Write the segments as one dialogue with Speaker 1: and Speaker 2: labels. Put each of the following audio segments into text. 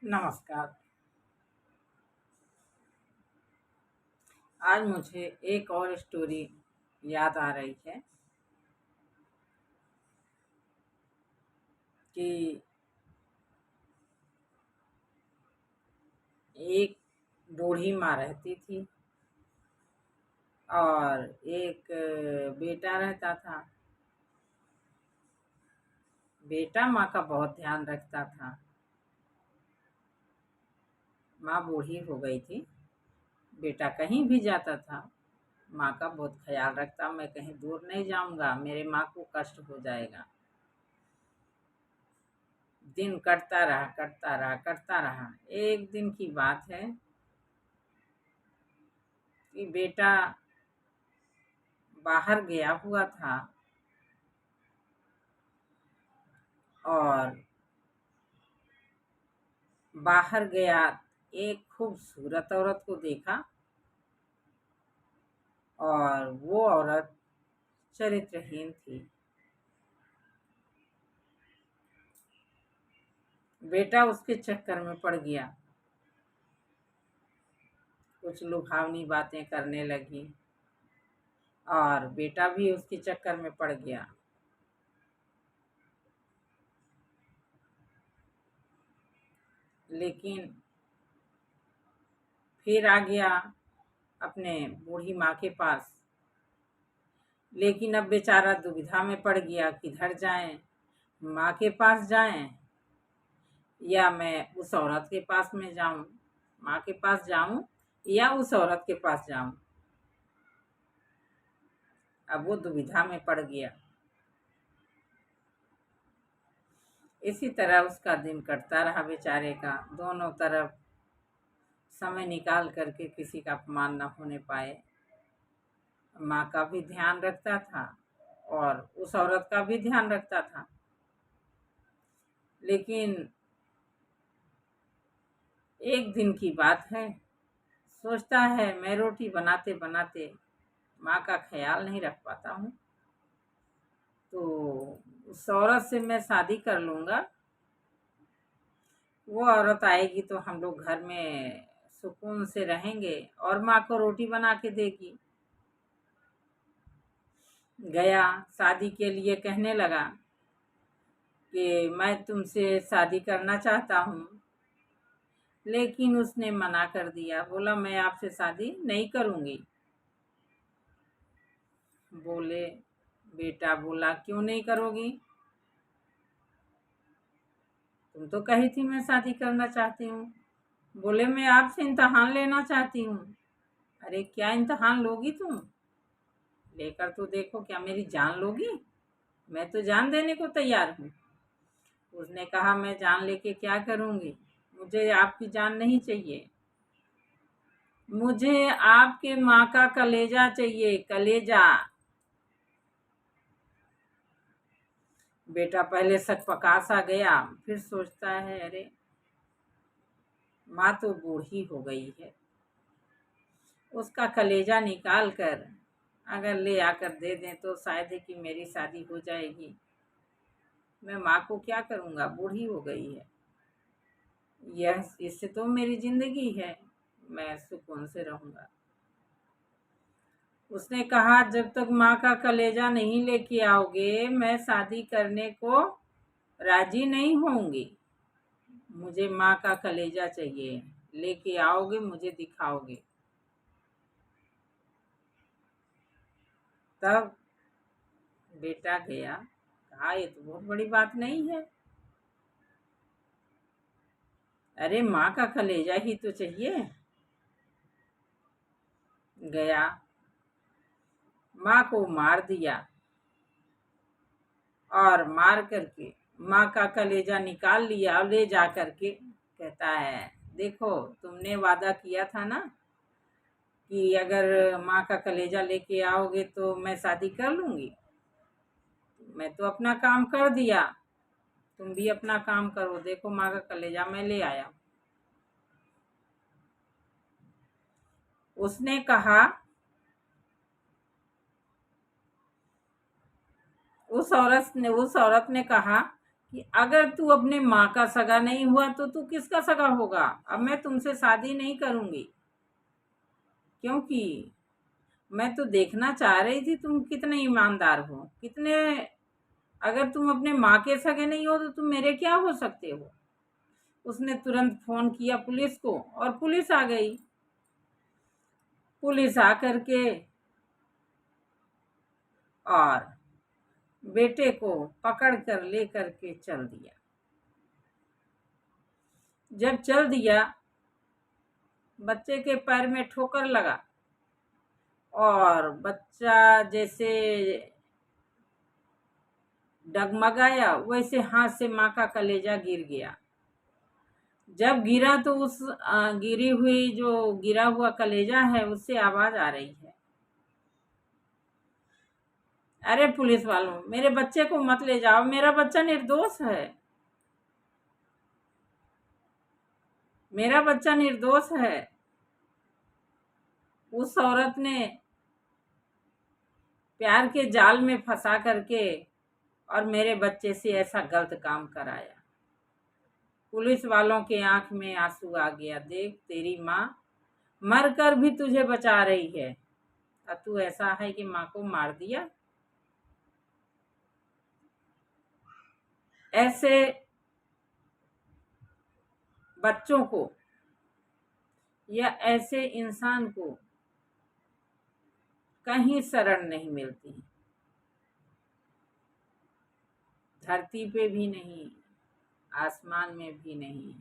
Speaker 1: नमस्कार। आज मुझे एक और स्टोरी याद आ रही है कि एक बूढ़ी माँ रहती थी और एक बेटा रहता था। बेटा माँ का बहुत ध्यान रखता था। माँ बूढ़ी हो गई थी। बेटा कहीं भी जाता था, माँ का बहुत ख्याल रखता। मैं कहीं दूर नहीं जाऊंगा, मेरे माँ को कष्ट हो जाएगा। दिन कटता रहा कटता रहा कटता रहा। एक दिन की बात है कि बेटा बाहर गया हुआ था और बाहर गया, एक खूबसूरत औरत को देखा और वो औरत चरित्रहीन थी। बेटा उसके चक्कर में पड़ गया, कुछ लुभावनी बातें करने लगी और बेटा भी उसके चक्कर में पड़ गया। लेकिन फिर आ गया अपने बूढ़ी माँ के पास। लेकिन अब बेचारा दुविधा में पड़ गया, किधर जाएं, माँ के पास जाएं या मैं उस औरत के पास में जाऊं। माँ के पास जाऊं या उस औरत के पास जाऊं। अब वो दुविधा में पड़ गया। इसी तरह उसका दिन कटता रहा बेचारे का। दोनों तरफ समय निकाल करके किसी का अपमान न होने पाए। माँ का भी ध्यान रखता था और उस औरत का भी ध्यान रखता था। लेकिन एक दिन की बात है, सोचता है मैं रोटी बनाते बनाते माँ का ख्याल नहीं रख पाता हूँ, तो उस औरत से मैं शादी कर लूँगा। वो औरत आएगी तो हम लोग घर में सुकून से रहेंगे और माँ को रोटी बना के देगी। गया, शादी के लिए कहने लगा कि मैं तुमसे शादी करना चाहता हूँ। लेकिन उसने मना कर दिया, बोला मैं आपसे शादी नहीं करूँगी। बोले बेटा बोला क्यों नहीं करोगी? तुम तो कही थी मैं शादी करना चाहती हूँ। बोले मैं आपसे इम्तहान लेना चाहती हूँ। अरे क्या इम्तहान लोगी तुम? लेकर तो देखो, क्या मेरी जान लोगी? मैं तो जान देने को तैयार हूँ। उसने कहा मैं जान लेके क्या करूँगी, मुझे आपकी जान नहीं चाहिए, मुझे आपके माँ का कलेजा चाहिए, कलेजा। बेटा पहले सकपका सा गया, फिर सोचता है अरे माँ तो बूढ़ी हो गई है, उसका कलेजा निकाल कर अगर ले आकर दे दें तो शायद है कि मेरी शादी हो जाएगी। मैं माँ को क्या करूँगा, बूढ़ी हो गई है। यह इससे तो मेरी जिंदगी है, मैं सुकून से रहूँगा। उसने कहा जब तक माँ का कलेजा नहीं लेके आओगे मैं शादी करने को राजी नहीं होंगी। मुझे माँ का कलेजा चाहिए, लेके आओगे मुझे दिखाओगे। तब बेटा गया, कहा ये तो बहुत बड़ी बात नहीं है, अरे माँ का कलेजा ही तो चाहिए। गया, माँ को मार दिया और मार करके माँ का कलेजा निकाल लिया और ले जा करके कहता है देखो तुमने वादा किया था ना कि अगर माँ का कलेजा लेके आओगे तो मैं शादी कर लूँगी। मैं तो अपना काम कर दिया, तुम भी अपना काम करो। देखो माँ का कलेजा मैं ले आया। उसने कहा, उस औरत ने कहा कि अगर तू अपने माँ का सगा नहीं हुआ तो तू किसका सगा होगा। अब मैं तुमसे शादी नहीं करूंगी, क्योंकि मैं तो देखना चाह रही थी तुम कितने ईमानदार हो, कितने, अगर तुम अपने माँ के सगे नहीं हो तो तुम मेरे क्या हो सकते हो। उसने तुरंत फोन किया पुलिस को और पुलिस आ गई। पुलिस आ करके और बेटे को पकड़ कर ले करके चल दिया। जब चल दिया, बच्चे के पैर में ठोकर लगा और बच्चा जैसे डगमगाया वैसे हाथ से माँ का कलेजा गिर गया। जब गिरा तो उस गिरी हुई जो गिरा हुआ कलेजा है उससे आवाज आ रही है, अरे पुलिस वालों, मेरे बच्चे को मत ले जाओ, मेरा बच्चा निर्दोष है, मेरा बच्चा निर्दोष है। उस औरत ने प्यार के जाल में फंसा करके और मेरे बच्चे से ऐसा गलत काम कराया। पुलिस वालों के आंख में आंसू आ गया। देख, तेरी माँ मर कर भी तुझे बचा रही है और तू ऐसा है कि माँ को मार दिया। ऐसे बच्चों को या ऐसे इंसान को कहीं शरण नहीं मिलती, धरती पे भी नहीं, आसमान में भी नहीं,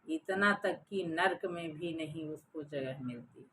Speaker 1: इतना तक कि नर्क में भी नहीं उसको जगह मिलती।